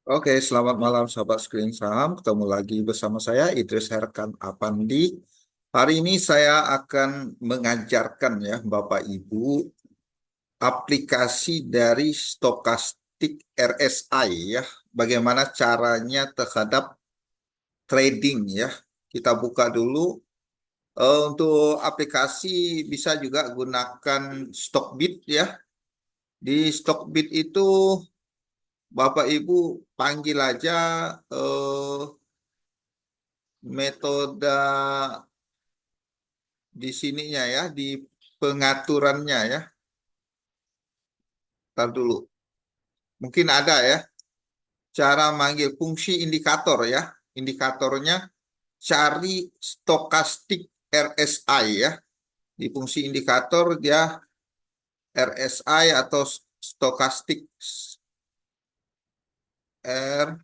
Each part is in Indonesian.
Oke, selamat malam sahabat Screen Saham. Ketemu lagi bersama saya Idris Herkan Apandi. Hari ini saya akan mengajarkan ya Bapak Ibu aplikasi dari stokastik RSI ya. Bagaimana caranya terhadap trading ya. Kita buka dulu. Untuk aplikasi bisa juga gunakan Stockbit ya. Di Stockbit itu Bapak Ibu panggil aja eh, metode di sininya ya, di pengaturannya ya. Ntar dulu. Mungkin ada ya, cara manggil fungsi indikator ya. Indikatornya cari stokastik RSI ya. Di fungsi indikator dia RSI atau stokastik RSI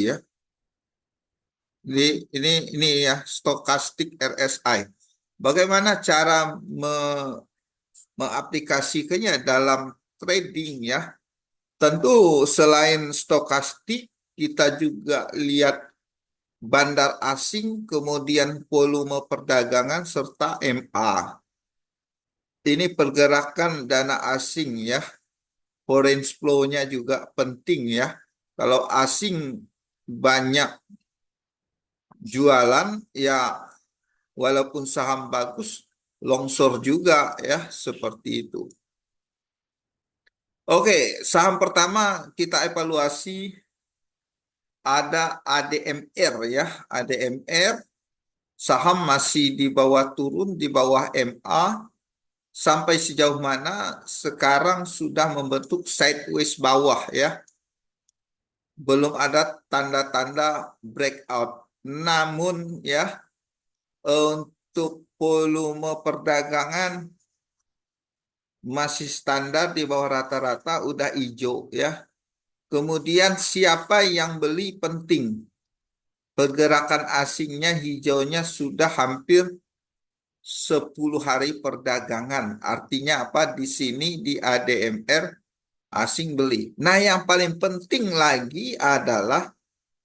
ya. Jadi ini ya stokastik RSI. Bagaimana cara mengaplikasikannya dalam trading ya? Tentu selain stokastik, kita juga lihat bandar asing, kemudian volume perdagangan, serta MA. Ini pergerakan dana asing ya, foreign flow-nya juga penting ya. Kalau asing banyak jualan, ya walaupun saham bagus, longsor juga ya, seperti itu. Oke, saham pertama kita evaluasi ada ADMR ya. ADMR saham masih di bawah turun, di bawah MA. Sampai sejauh mana sekarang sudah membentuk sideways bawah ya. Belum ada tanda-tanda breakout. Namun ya untuk volume perdagangan masih standar di bawah rata-rata udah hijau ya. Kemudian siapa yang beli penting. Pergerakan asingnya hijaunya sudah hampir 10 hari perdagangan. Artinya apa? Di sini di ADMR asing beli. Nah, yang paling penting lagi adalah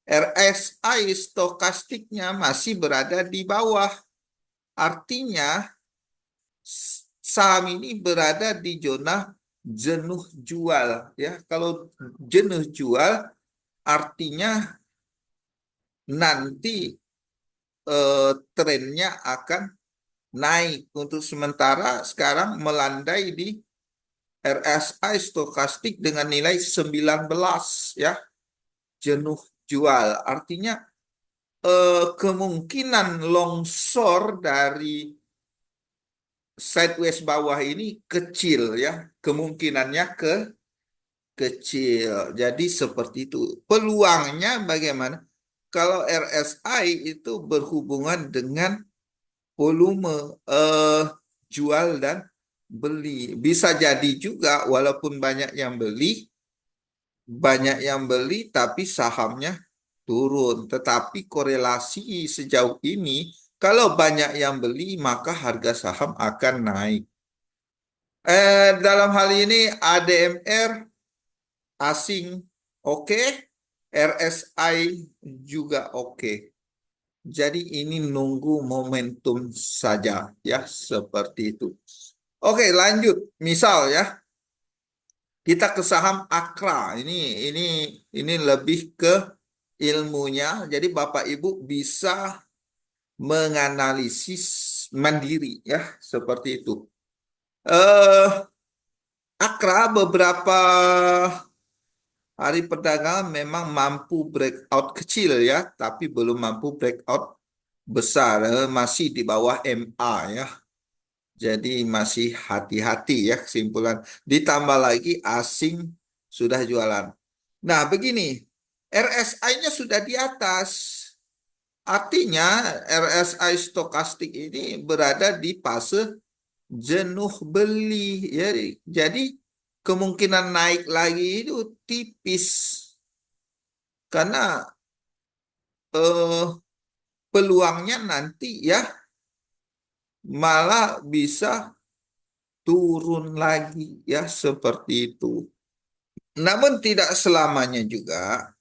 RSI stokastiknya masih berada di bawah. Artinya saham ini berada di zona jenuh jual ya. Kalau jenuh jual artinya nanti trennya akan naik. Untuk sementara sekarang melandai di RSI stokastik dengan nilai 19 ya, jenuh jual. Artinya kemungkinan longsor dari sideways bawah ini kecil ya, kemungkinannya kecil. Jadi seperti itu. Peluangnya bagaimana? Kalau RSI itu berhubungan dengan volume jual dan beli. Bisa jadi juga walaupun banyak yang beli tapi sahamnya turun. Tetapi korelasi sejauh ini kalau banyak yang beli maka harga saham akan naik. Dalam hal ini ADMR asing oke, RSI juga oke. Jadi ini nunggu momentum saja ya seperti itu. Oke, lanjut. Misal ya, kita ke saham Akra. Ini lebih ke ilmunya. Jadi Bapak Ibu bisa menganalisis mandiri ya, seperti itu. Akra beberapa hari perdagangan memang mampu breakout kecil ya, tapi belum mampu breakout besar. Masih di bawah MA ya. Jadi masih hati-hati ya kesimpulan. Ditambah lagi asing sudah jualan. Nah begini, RSI-nya sudah di atas. Artinya RSI stokastik ini berada di fase jenuh beli. Ya. Jadi kemungkinan naik lagi itu tipis. Karena eh, peluangnya nanti ya malah bisa turun lagi ya seperti itu. Namun tidak selamanya juga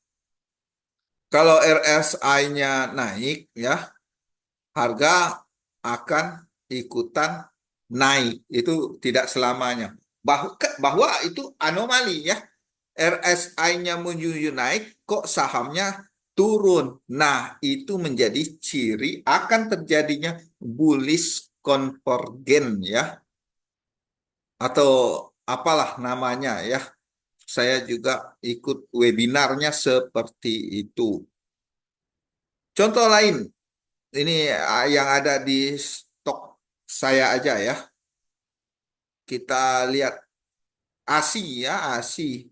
kalau RSI-nya naik ya, harga akan ikutan naik. Itu tidak selamanya. Bahwa itu anomali ya. RSI-nya menuju naik, kok sahamnya turun. Nah, itu menjadi ciri akan terjadinya bullish convergen ya, atau apalah namanya ya. Saya juga ikut webinarnya seperti itu. Contoh lain, ini yang ada di stok saya aja ya. Kita lihat ASI ya, ASI.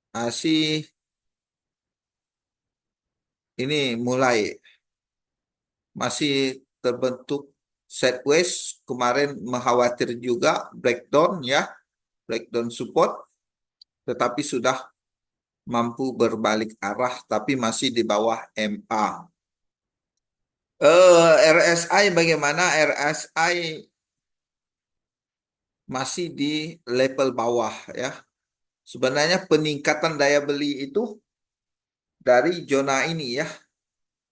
ASI ini mulai masih terbentuk sideways, kemarin mengkhawatir juga breakdown ya, breakdown support, tetapi sudah mampu berbalik arah tapi masih di bawah MA. RSI bagaimana? RSI masih di level bawah ya. Sebenarnya peningkatan daya beli itu dari zona ini ya.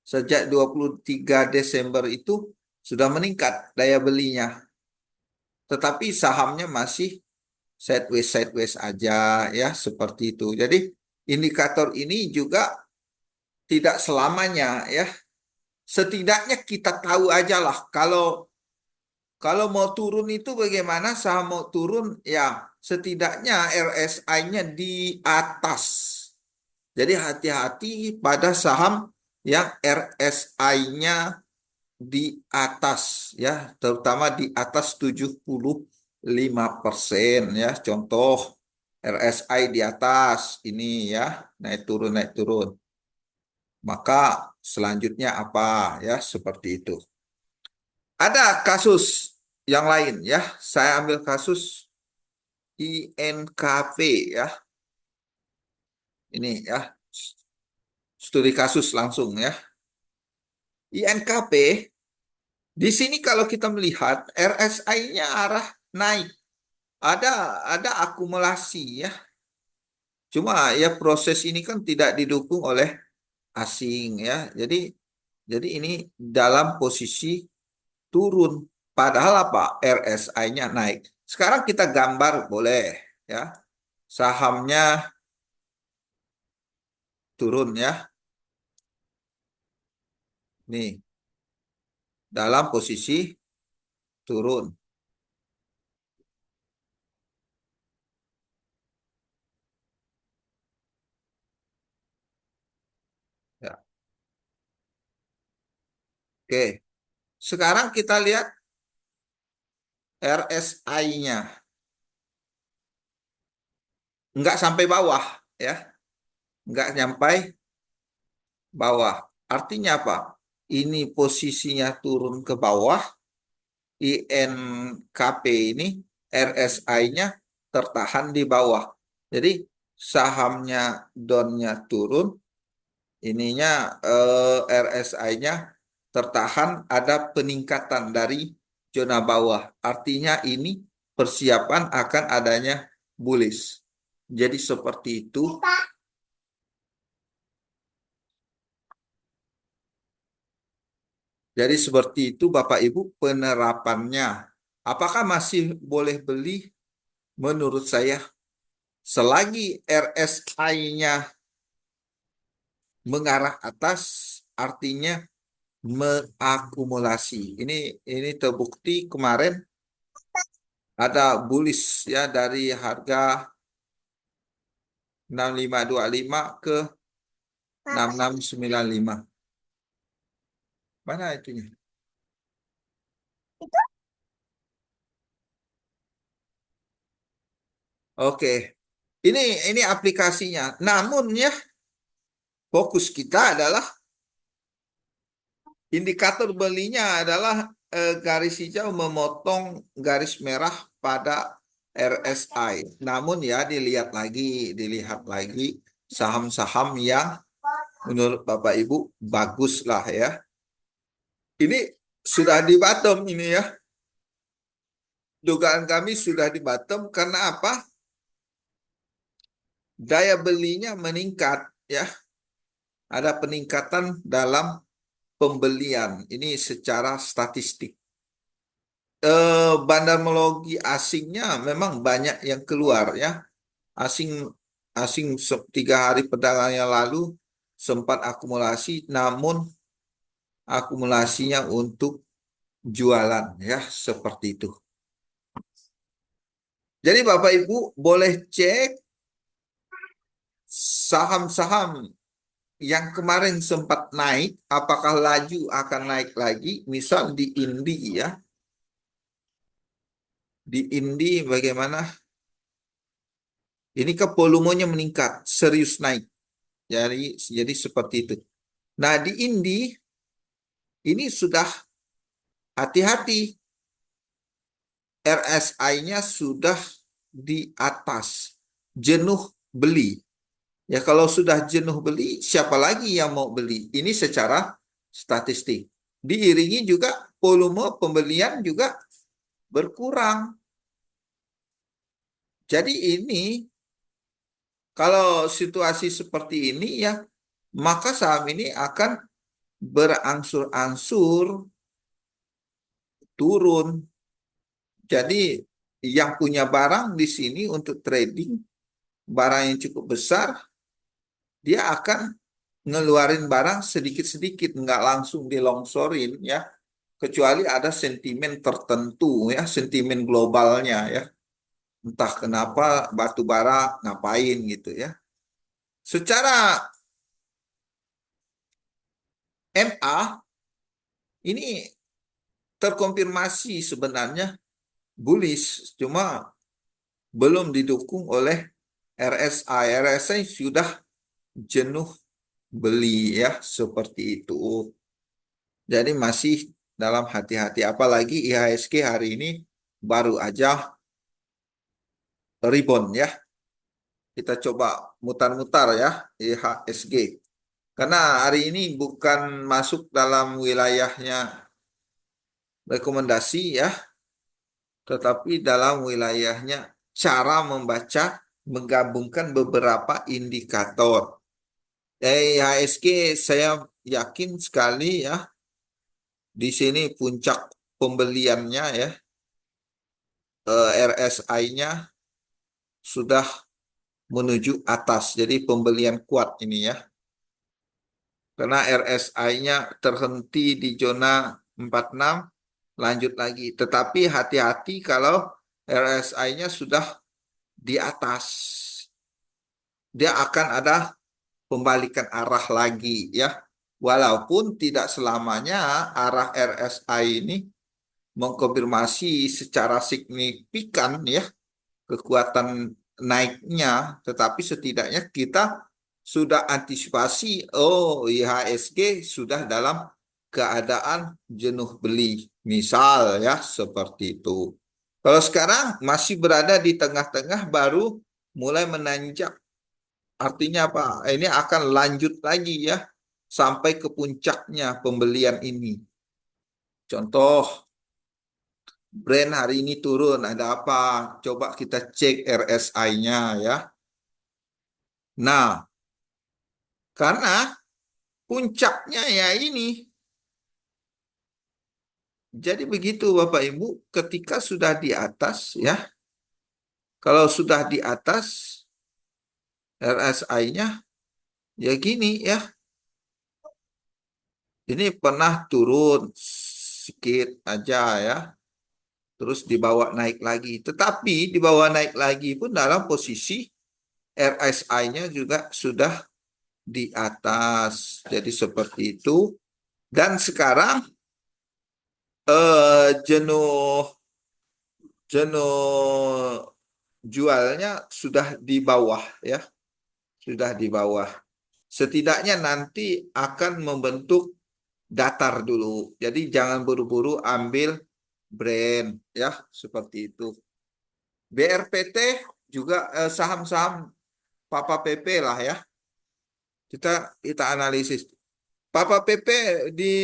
Sejak 23 Desember itu sudah meningkat daya belinya. Tetapi sahamnya masih sideways sideways aja ya, seperti itu. Jadi indikator ini juga tidak selamanya ya. Setidaknya kita tahu aja lah kalau kalau mau turun itu bagaimana, saham mau turun ya, setidaknya RSI-nya di atas. Jadi hati-hati pada saham yang RSI-nya di atas ya, terutama di atas 75% ya. Contoh RSI di atas ini ya, naik turun naik turun. Maka selanjutnya apa ya, seperti itu. Ada kasus yang lain ya. Saya ambil kasus INKP ya. Ini ya, studi kasus langsung ya. INKP di sini kalau kita melihat RSI-nya arah naik. Ada ada akumulasi ya. Cuma ya proses ini kan tidak didukung oleh asing ya. Jadi ini dalam posisi turun. Padahal apa? RSI-nya naik. Sekarang kita gambar boleh ya. Sahamnya turun ya. Nih, dalam posisi turun. Ya. Oke. Sekarang kita lihat RSI-nya. Nggak sampai bawah ya. Nggak nyampai bawah. Artinya apa? Ini posisinya turun ke bawah, INKP ini RSI-nya tertahan di bawah. Jadi sahamnya down-nya turun, ininya RSI-nya tertahan, ada peningkatan dari zona bawah. Artinya ini persiapan akan adanya bullish. Jadi seperti itu. Jadi seperti itu Bapak Ibu penerapannya. Apakah masih boleh beli? Menurut saya selagi RSI-nya mengarah atas, artinya mengakumulasi. Ini terbukti kemarin ada bullish ya dari harga 6525 ke 6695. Mana itunya? Oke. Ini aplikasinya. Namun ya, fokus kita adalah indikator belinya adalah garis hijau memotong garis merah pada RSI. Namun ya dilihat lagi saham-saham yang menurut Bapak Ibu bagus lah ya. Ini sudah di bottom ini ya. Dugaan kami sudah di bottom karena apa? Daya belinya meningkat ya. Ada peningkatan dalam pembelian. Ini secara statistik. Bandarmologi asingnya memang banyak yang keluar ya. Asing asing 3 hari perdagangan yang lalu sempat akumulasi, namun akumulasinya untuk jualan ya seperti itu. Jadi Bapak Ibu boleh cek saham-saham yang kemarin sempat naik, apakah laju akan naik lagi? Misal di Indi ya, di Indi bagaimana? Ini ke volumenya meningkat, serius naik. Jadi seperti itu. Nah di Indi ini sudah hati-hati, RSI-nya sudah di atas, jenuh beli. Ya kalau sudah jenuh beli, siapa lagi yang mau beli? Ini secara statistik. Diiringi juga volume pembelian juga berkurang. Jadi ini kalau situasi seperti ini ya, maka saham ini akan berangsur-angsur turun. Jadi yang punya barang di sini untuk trading, barang yang cukup besar, dia akan ngeluarin barang sedikit-sedikit, nggak langsung dilongsorin ya, kecuali ada sentimen tertentu ya, sentimen globalnya ya. Entah kenapa batu bara ngapain gitu ya. Secara MA ini terkonfirmasi sebenarnya bullish, cuma belum didukung oleh RSI. RSI sudah jenuh beli ya, seperti itu. Jadi masih dalam hati-hati, apalagi IHSG hari ini baru aja rebound ya. Kita coba mutar-mutar ya IHSG. Karena hari ini bukan masuk dalam wilayahnya rekomendasi ya, tetapi dalam wilayahnya cara membaca, menggabungkan beberapa indikator. IHSG saya yakin sekali ya, di sini puncak pembeliannya ya, RSI-nya sudah menuju atas. Jadi pembelian kuat ini ya. Karena RSI-nya terhenti di zona 46, lanjut lagi. Tetapi hati-hati kalau RSI-nya sudah di atas. Dia akan ada pembalikan arah lagi ya. Walaupun tidak selamanya arah RSI ini mengkonfirmasi secara signifikan ya kekuatan naiknya, tetapi setidaknya kita sudah antisipasi, oh IHSG sudah dalam keadaan jenuh beli, misal ya seperti itu. Kalau sekarang masih berada di tengah-tengah baru mulai menanjak, artinya apa? Ini akan lanjut lagi ya sampai ke puncaknya pembelian ini. Contoh, brand hari ini turun, ada apa? Coba kita cek RSI-nya ya. Nah, karena puncaknya ya ini. Jadi begitu Bapak Ibu, ketika sudah di atas ya, kalau sudah di atas RSI-nya ya gini ya. Ini pernah turun sedikit aja ya, terus dibawa naik lagi. Tetapi dibawa naik lagi pun dalam posisi RSI-nya juga sudah di atas. Jadi seperti itu. Dan sekarang jenuh jenuh jualnya sudah di bawah ya, sudah di bawah. Setidaknya nanti akan membentuk datar dulu. Jadi jangan buru-buru ambil brand ya, seperti itu. BRPT juga saham-saham Papa PP lah ya. Kita analisis. Papa PP di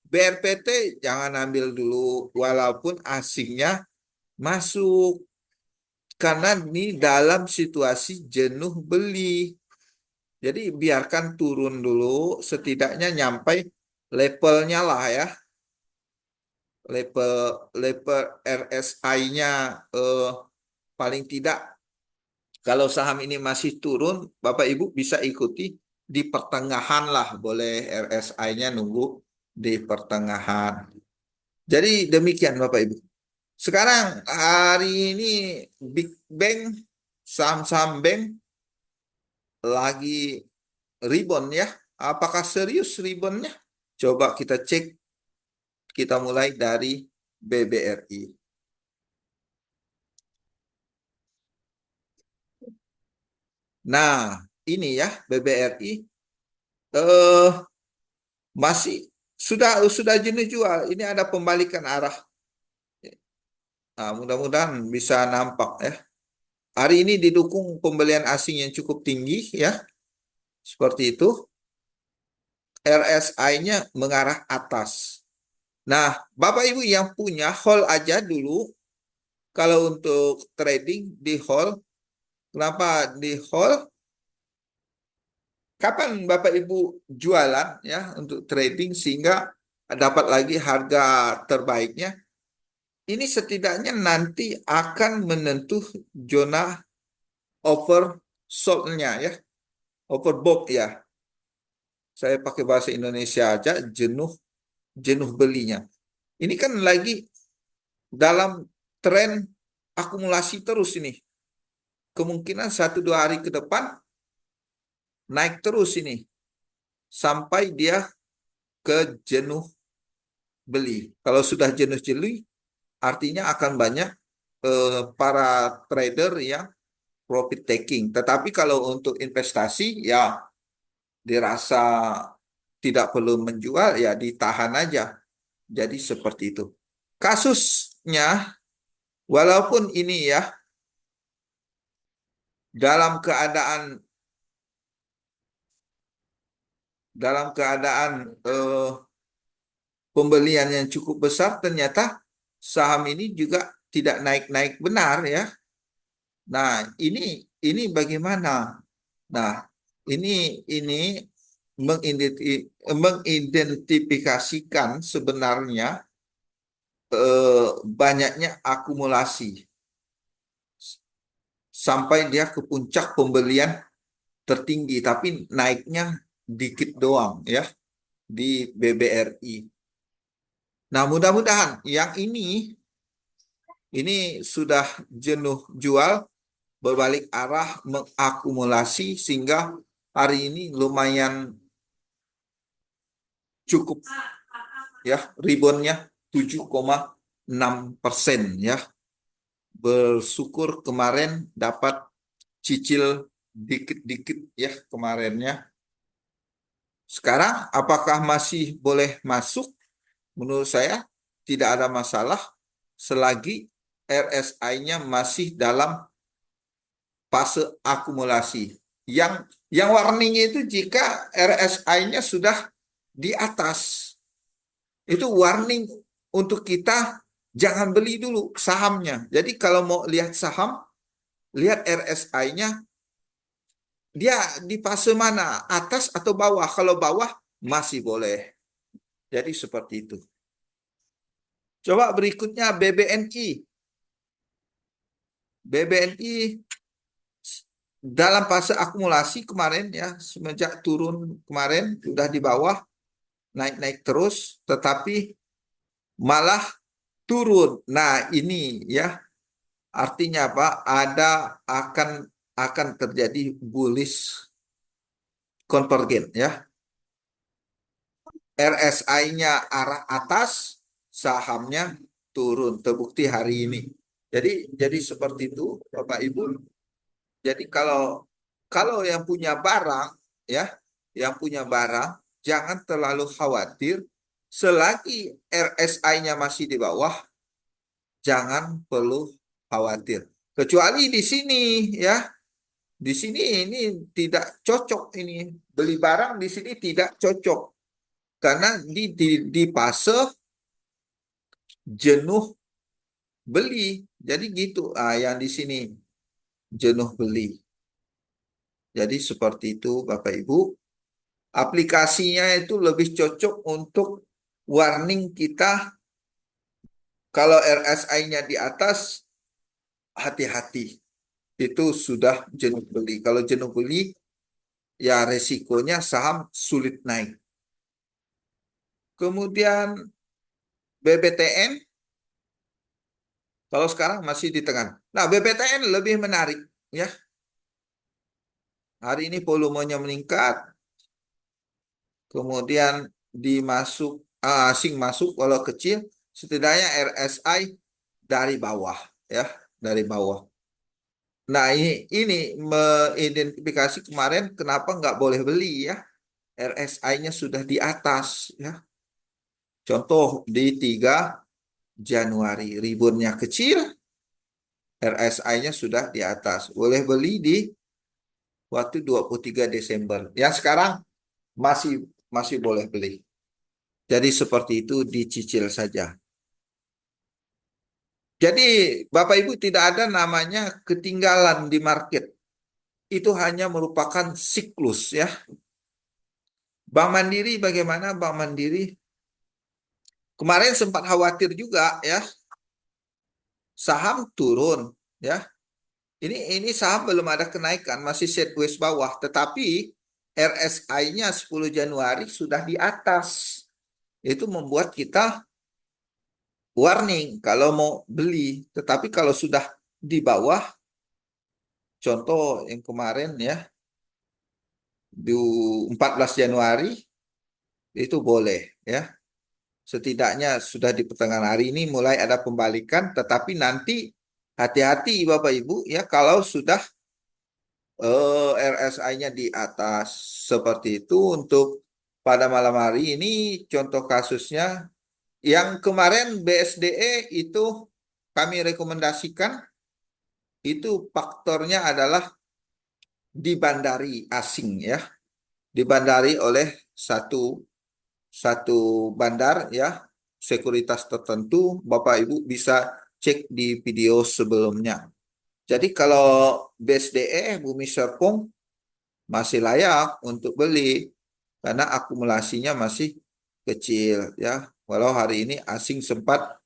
BRPT jangan ambil dulu walaupun asingnya masuk karena ini dalam situasi jenuh beli. Jadi biarkan turun dulu, setidaknya nyampe levelnya lah ya, level level RSI-nya paling tidak kalau saham ini masih turun, Bapak Ibu bisa ikuti di pertengahan lah, boleh RSI-nya nunggu di pertengahan. Jadi demikian Bapak Ibu. Sekarang hari ini Big Bang, saham-saham bank lagi rebound ya. Apakah serius reboundnya? Coba kita cek, kita mulai dari BBRI. Nah, ini ya BBRI eh masih sudah jenuh jual. Ini ada pembalikan arah. Nah, mudah-mudahan bisa nampak ya. Hari ini didukung pembelian asing yang cukup tinggi ya. Seperti itu. RSI-nya mengarah atas. Nah, Bapak Ibu yang punya hold aja dulu. Kalau untuk trading di hold, kenapa di hold? Kapan Bapak Ibu jualan ya untuk trading sehingga dapat lagi harga terbaiknya? Ini setidaknya nanti akan menentuh zona oversold-nya ya, overbought ya. Saya pakai bahasa Indonesia aja, jenuh jenuh belinya. Ini kan lagi dalam tren akumulasi terus ini. Kemungkinan 1-2 hari ke depan naik terus ini sampai dia ke jenuh beli. Kalau sudah jenuh beli, artinya akan banyak para trader yang profit taking. Tetapi kalau untuk investasi ya dirasa tidak perlu menjual ya ditahan aja. Jadi seperti itu. Kasusnya walaupun ini ya dalam keadaan dalam keadaan pembelian yang cukup besar ternyata saham ini juga tidak naik-naik benar ya. Nah, ini bagaimana? Nah, ini mengidentifikasikan sebenarnya banyaknya akumulasi sampai dia ke puncak pembelian tertinggi, tapi naiknya dikit doang ya di BBRI. Nah, mudah-mudahan yang ini sudah jenuh jual, berbalik arah mengakumulasi sehingga hari ini lumayan cukup ya, reboundnya 7,6% ya. Bersyukur kemarin dapat cicil dikit-dikit ya kemarinnya. Sekarang apakah masih boleh masuk? Menurut saya tidak ada masalah selagi RSI-nya masih dalam fase akumulasi. Yang warning itu jika RSI-nya sudah di atas. Itu warning untuk kita jangan beli dulu sahamnya. Jadi kalau mau lihat saham, lihat RSI-nya dia di fase mana? Atas atau bawah? Kalau bawah masih boleh. Jadi seperti itu. Coba berikutnya BBNI. BBNI dalam fase akumulasi kemarin ya, semenjak turun kemarin sudah di bawah, naik-naik terus, tetapi malah turun. Nah, ini ya artinya apa? Akan terjadi bullish konvergen ya. RSI-nya arah atas, sahamnya turun. Terbukti hari ini. Jadi seperti itu, Bapak Ibu. Jadi kalau kalau yang punya barang ya, yang punya barang jangan terlalu khawatir selagi RSI-nya masih di bawah, jangan perlu khawatir. Kecuali di sini ya, di sini ini tidak cocok ini beli barang di sini tidak cocok karena di fase jenuh beli. Jadi gitu. Yang di sini jenuh beli. Jadi seperti itu Bapak Ibu. Aplikasinya itu lebih cocok untuk warning kita kalau RSI-nya di atas, hati-hati. Itu sudah jenuh beli. Kalau jenuh beli, ya resikonya saham sulit naik. Kemudian BBTN, kalau sekarang masih di tengah. Nah, BBTN lebih menarik, ya. Hari ini volumenya meningkat, kemudian asing masuk walau kecil, setidaknya RSI dari bawah, ya, dari bawah. Nah, ini mengidentifikasi kemarin kenapa nggak boleh beli, ya. RSI-nya sudah di atas, ya. Contoh di 3 Januari, ribonnya kecil, RSI-nya sudah di atas. Boleh beli di waktu 23 Desember. Yang sekarang masih masih boleh beli. Jadi seperti itu dicicil saja. Jadi Bapak Ibu tidak ada namanya ketinggalan di market. Itu hanya merupakan siklus ya. Bank Mandiri bagaimana? Bank Mandiri kemarin sempat khawatir juga ya, saham turun ya. Ini saham belum ada kenaikan, masih sideways bawah, tetapi RSI-nya 10 Januari sudah di atas. Itu membuat kita warning kalau mau beli. Tetapi kalau sudah di bawah, contoh yang kemarin ya, di 14 Januari itu boleh ya. Setidaknya sudah di pertengahan hari ini mulai ada pembalikan, tetapi nanti hati-hati Bapak Ibu ya kalau sudah RSI-nya di atas seperti itu. Untuk pada malam hari ini contoh kasusnya yang kemarin BSDE itu kami rekomendasikan, itu faktornya adalah dibandari asing ya, dibandari oleh satu satu bandar ya, sekuritas tertentu. Bapak Ibu bisa cek di video sebelumnya. Jadi kalau BSDE Bumi Serpong masih layak untuk beli karena akumulasinya masih kecil ya. Walau hari ini asing sempat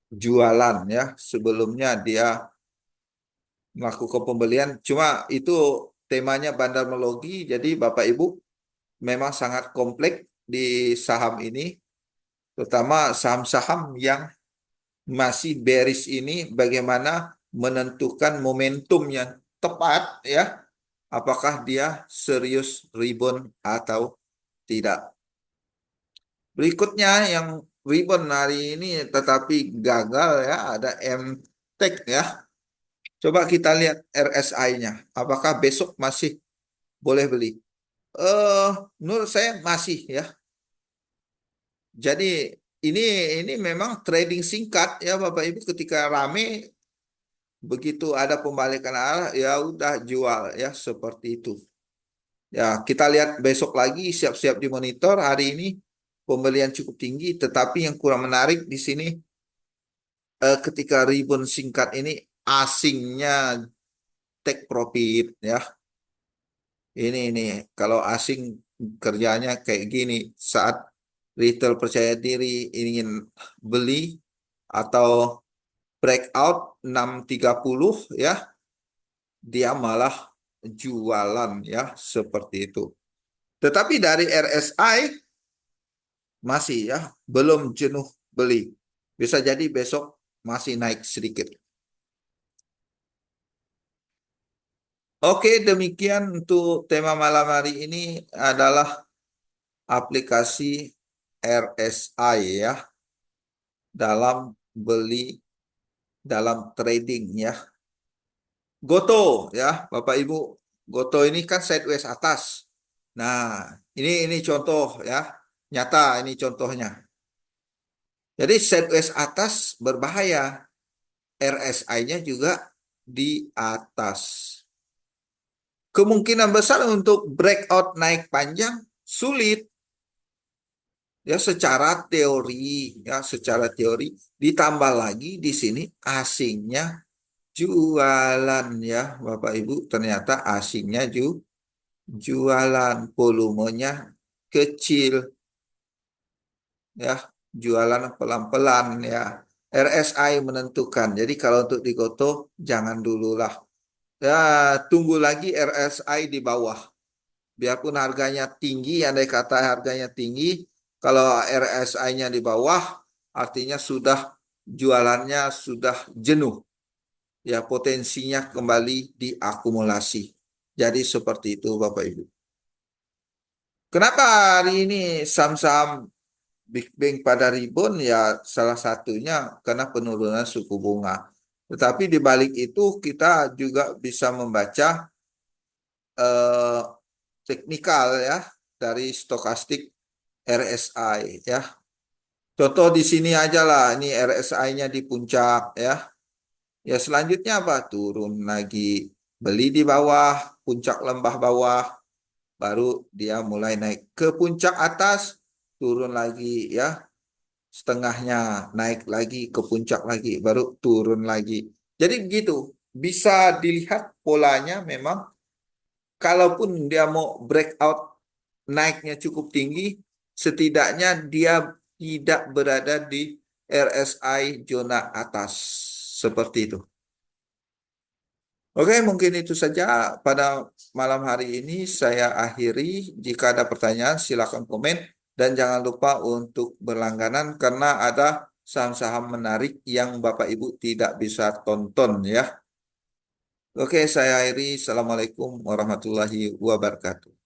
jualan ya, sebelumnya dia melakukan pembelian. Cuma itu temanya bandarmologi, jadi Bapak Ibu memang sangat kompleks di saham ini, terutama saham-saham yang masih bearish ini, bagaimana menentukan momentum yang tepat ya, apakah dia serius rebound atau tidak. Berikutnya yang rebound hari ini tetapi gagal ya, ada MTEK ya. Coba kita lihat RSI-nya. Apakah besok masih boleh beli? Menurut saya masih ya. Jadi ini ini memang trading singkat ya Bapak Ibu, ketika rame begitu ada pembalikan arah ya udah jual ya seperti itu. Ya, kita lihat besok lagi, siap-siap dimonitor. Hari ini pembelian cukup tinggi, tetapi yang kurang menarik di sini ketika rebound singkat ini asingnya take profit ya. Ini kalau asing kerjanya kayak gini, saat retail percaya diri ingin beli atau breakout 630 ya, dia malah jualan ya seperti itu. Tetapi dari RSI masih ya belum jenuh beli. Bisa jadi besok masih naik sedikit. Oke, demikian untuk tema malam hari ini adalah aplikasi RSI ya dalam beli, dalam trading ya. Goto ya, Bapak Ibu. Goto ini kan sideways atas. Nah, ini contoh ya. Nyata ini contohnya. Jadi sideways atas berbahaya. RSI-nya juga di atas. Kemungkinan besar untuk breakout naik panjang sulit. Ya secara teori, ya secara teori ditambah lagi di sini asingnya jualan ya Bapak Ibu, ternyata asingnya jualan, volumenya kecil ya, jualan pelan-pelan ya. RSI menentukan. Jadi kalau untuk di Goto jangan dululah. Ya, tunggu lagi RSI di bawah. Biarpun harganya tinggi, andai kata harganya tinggi, kalau RSI-nya di bawah, artinya sudah jualannya sudah jenuh. Ya, potensinya kembali diakumulasi. Jadi seperti itu Bapak Ibu. Kenapa hari ini saham-saham Big Bang pada rebound? Ya salah satunya karena penurunan suku bunga. Tetapi di balik itu kita juga bisa membaca eh, teknikal ya dari stokastik RSI ya. Contoh di sini aja lah, ini RSI-nya di puncak ya. Ya selanjutnya apa? Turun lagi, beli di bawah, puncak lembah bawah, baru dia mulai naik ke puncak atas, turun lagi ya, setengahnya naik lagi ke puncak lagi, baru turun lagi. Jadi begitu, bisa dilihat polanya memang, kalaupun dia mau breakout naiknya cukup tinggi, setidaknya dia tidak berada di RSI zona atas. Seperti itu. Oke, mungkin itu saja pada malam hari ini saya akhiri. Jika ada pertanyaan, silakan komen. Dan jangan lupa untuk berlangganan karena ada saham-saham menarik yang Bapak Ibu tidak bisa tonton ya. Oke, saya akhiri. Assalamualaikum warahmatullahi wabarakatuh.